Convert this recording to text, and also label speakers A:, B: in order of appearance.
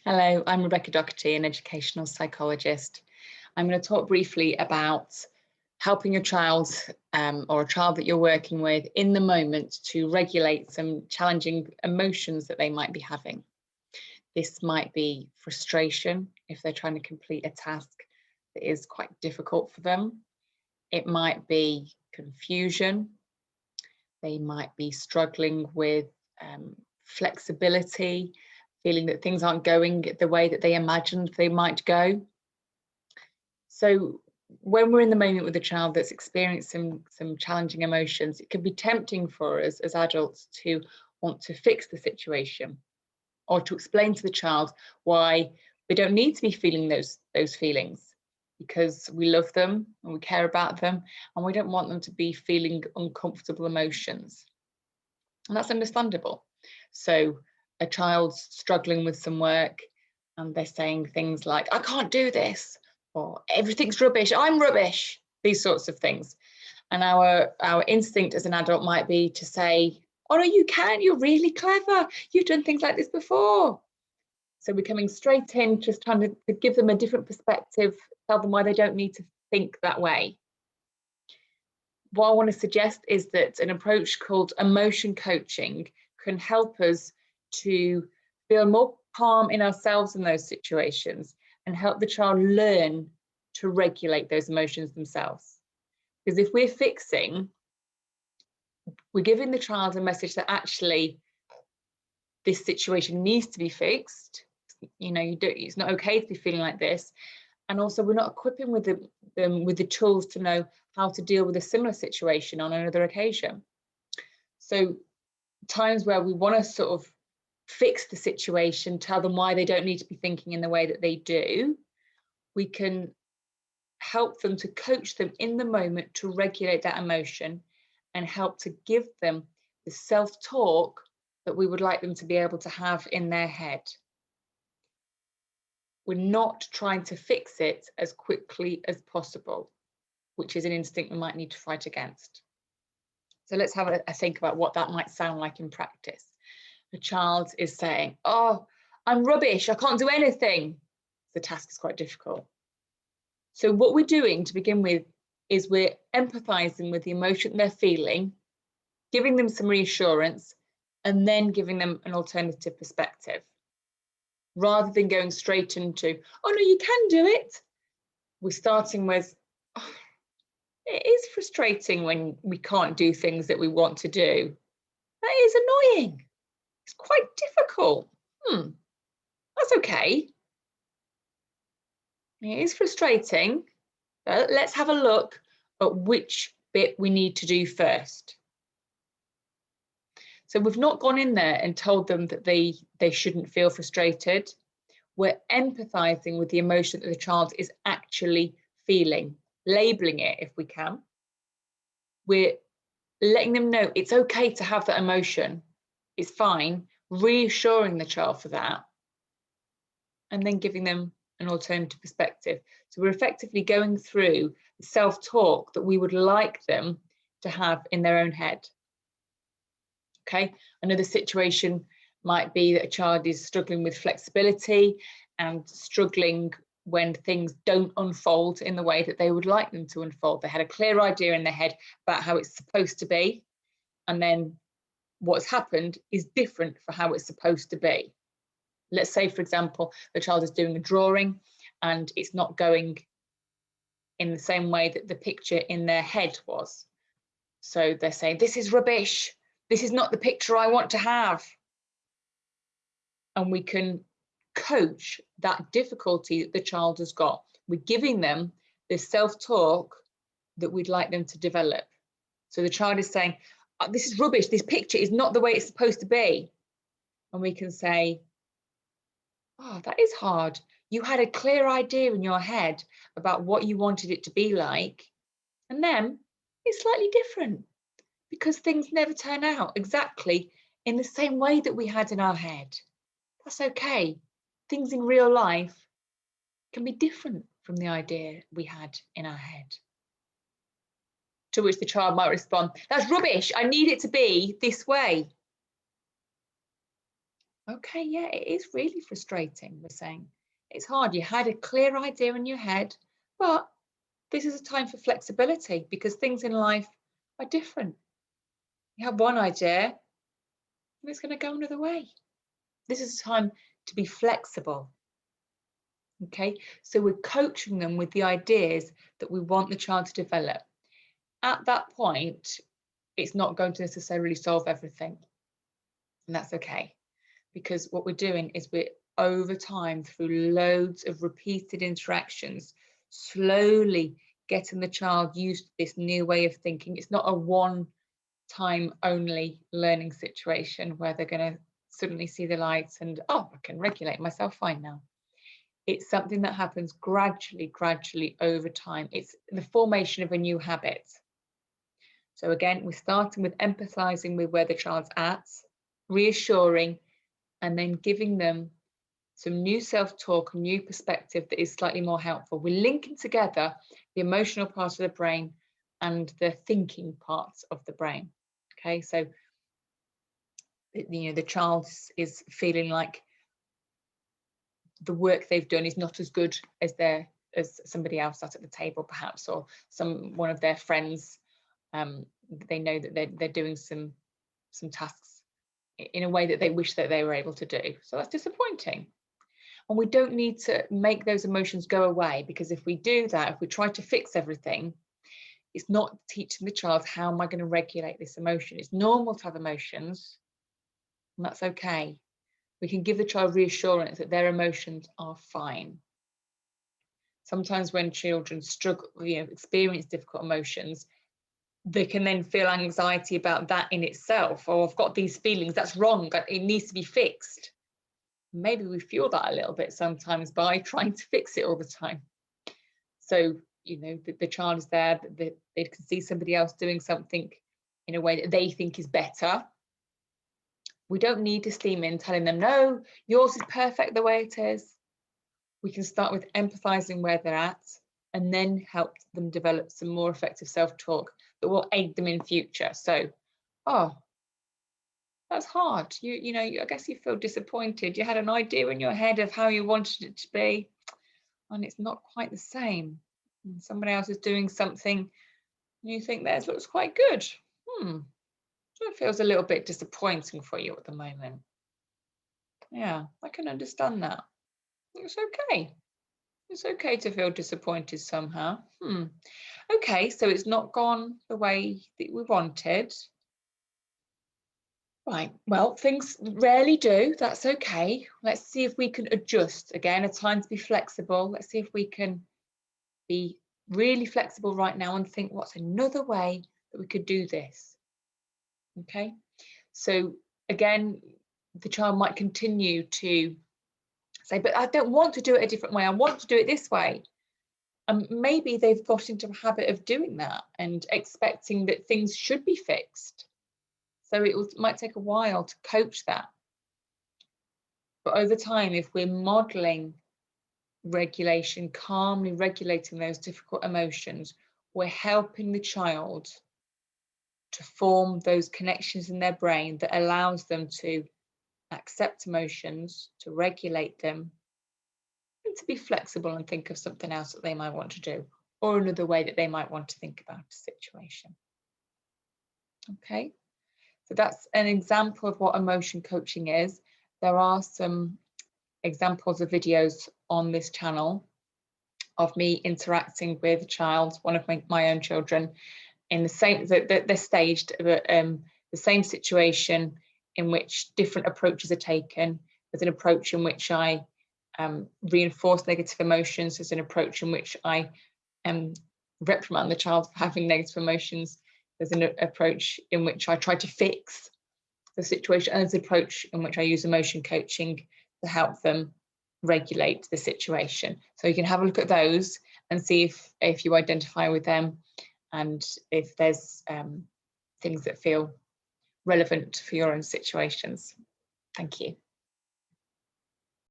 A: Hello, I'm Rebecca Doherty, an educational psychologist. I'm going to talk briefly about helping your child or a child that you're working with in the moment to regulate some challenging emotions that they might be having. This might be frustration if they're trying to complete a task that is quite difficult for them. It might be confusion. They might be struggling with flexibility, feeling that things aren't going the way that they imagined they might go. So when we're in the moment with a child that's experiencing some challenging emotions, it can be tempting for us as adults to want to fix the situation or to explain to the child why we don't need to be feeling those feelings, because we love them and we care about them and we don't want them to be feeling uncomfortable emotions. And that's understandable. So a child's struggling with some work and they're saying things like, I can't do this, or everything's rubbish, I'm rubbish, these sorts of things. And our instinct as an adult might be to say, oh no, you can, you're really clever, you've done things like this before. So we're coming straight in, just trying to give them a different perspective, tell them why they don't need to think that way. What I want to suggest is that an approach called emotion coaching can help us to feel more calm in ourselves in those situations and help the child learn to regulate those emotions themselves. Because if we're fixing, we're giving the child a message that actually this situation needs to be fixed. You know, it's not okay to be feeling like this. And also we're not equipping them with the tools to know how to deal with a similar situation on another occasion. So times where we want to sort of fix the situation, tell them why they don't need to be thinking in the way that they do, we can help them to coach them in the moment to regulate that emotion and help to give them the self-talk that we would like them to be able to have in their head. We're not trying to fix it as quickly as possible, which is an instinct we might need to fight against. So let's have a think about what that might sound like in practice. The child is saying, oh, I'm rubbish, I can't do anything. The task is quite difficult. So what we're doing to begin with is we're empathizing with the emotion they're feeling, giving them some reassurance, and then giving them an alternative perspective. Rather than going straight into, oh no, you can do it. We're starting with, oh, it is frustrating when we can't do things that we want to do. That is annoying. It's quite difficult. That's okay. It is frustrating, but let's have a look at which bit we need to do first. So we've not gone in there and told them that they shouldn't feel frustrated. We're empathizing with the emotion that the child is actually feeling, labeling it if we can. We're letting them know it's okay to have that emotion. It's fine, reassuring the child for that, and then giving them an alternative perspective. So we're effectively going through the self-talk that we would like them to have in their own head. Okay, another situation might be that a child is struggling with flexibility and struggling when things don't unfold in the way that they would like them to unfold. They had a clear idea in their head about how it's supposed to be, and then what's happened is different for how it's supposed to be. Let's say, for example, the child is doing a drawing and it's not going in the same way that the picture in their head was. So they're saying, this is rubbish. This is not the picture I want to have. And we can coach that difficulty that the child has got. We're giving them this self-talk that we'd like them to develop. So the child is saying, oh, this is rubbish. This picture is not the way it's supposed to be. And we can say, oh, that is hard. You had a clear idea in your head about what you wanted it to be like. And then it's slightly different because things never turn out exactly in the same way that we had in our head. That's okay. Things in real life can be different from the idea we had in our head. To which the child might respond, that's rubbish. I need it to be this way. Okay, yeah, it is really frustrating, we're saying. It's hard. You had a clear idea in your head, but this is a time for flexibility because things in life are different. You have one idea and it's going to go another way. This is a time to be flexible. Okay, so we're coaching them with the ideas that we want the child to develop. At that point, it's not going to necessarily solve everything. And that's okay, because what we're doing is we're over time, through loads of repeated interactions, slowly getting the child used to this new way of thinking. It's not a one-time only learning situation where they're going to suddenly see the lights and, oh, I can regulate myself fine now. It's something that happens gradually over time. It's the formation of a new habit. So again, we're starting with empathizing with where the child's at, reassuring, and then giving them some new self-talk, new perspective that is slightly more helpful. We're linking together the emotional part of the brain and the thinking parts of the brain. Okay, so the child is feeling like the work they've done is not as good as somebody else sat at the table, perhaps, or one of their friends. They know that they're doing some tasks in a way that they wish that they were able to do. So that's disappointing. And we don't need to make those emotions go away, because if we do that, if we try to fix everything, it's not teaching the child, how am I going to regulate this emotion? It's normal to have emotions, and that's okay. We can give the child reassurance that their emotions are fine. Sometimes when children struggle, experience difficult emotions, they can then feel anxiety about that in itself. Oh, I've got these feelings, that's wrong, it needs to be fixed. Maybe we fuel that a little bit sometimes by trying to fix it all the time. So, the child is there, they can see somebody else doing something in a way that they think is better. We don't need to steam in telling them, no, yours is perfect the way it is. We can start with empathizing where they're at, and then help them develop some more effective self-talk that will aid them in future. So, oh, that's hard. I guess you feel disappointed. You had an idea in your head of how you wanted it to be, and it's not quite the same. And somebody else is doing something, and you think theirs looks quite good. So it feels a little bit disappointing for you at the moment. Yeah, I can understand that. It's okay. It's okay to feel disappointed somehow. Okay, so it's not gone the way that we wanted. Right, well, things rarely do. That's okay. Let's see if we can adjust. Again, a time to be flexible. Let's see if we can be really flexible right now and think, what's another way that we could do this? Okay, so again, the child might continue to say, but I don't want to do it a different way. I want to do it this way. And maybe they've got into a habit of doing that and expecting that things should be fixed. So it might take a while to coach that. But over time, if we're modeling regulation, calmly regulating those difficult emotions, we're helping the child to form those connections in their brain that allows them to accept emotions, to regulate them, and to be flexible and think of something else that they might want to do, or another way that they might want to think about a situation. Okay, so that's an example of what emotion coaching is. There are some examples of videos on this channel of me interacting with a child, one of my own children, in the same, they're staged, but the same situation in which different approaches are taken. There's an approach in which I reinforce negative emotions. There's an approach in which I reprimand the child for having negative emotions. There's an approach in which I try to fix the situation, and there's an approach in which I use emotion coaching to help them regulate the situation. So you can have a look at those and see if you identify with them, and if there's things that feel relevant for your own situations. Thank you.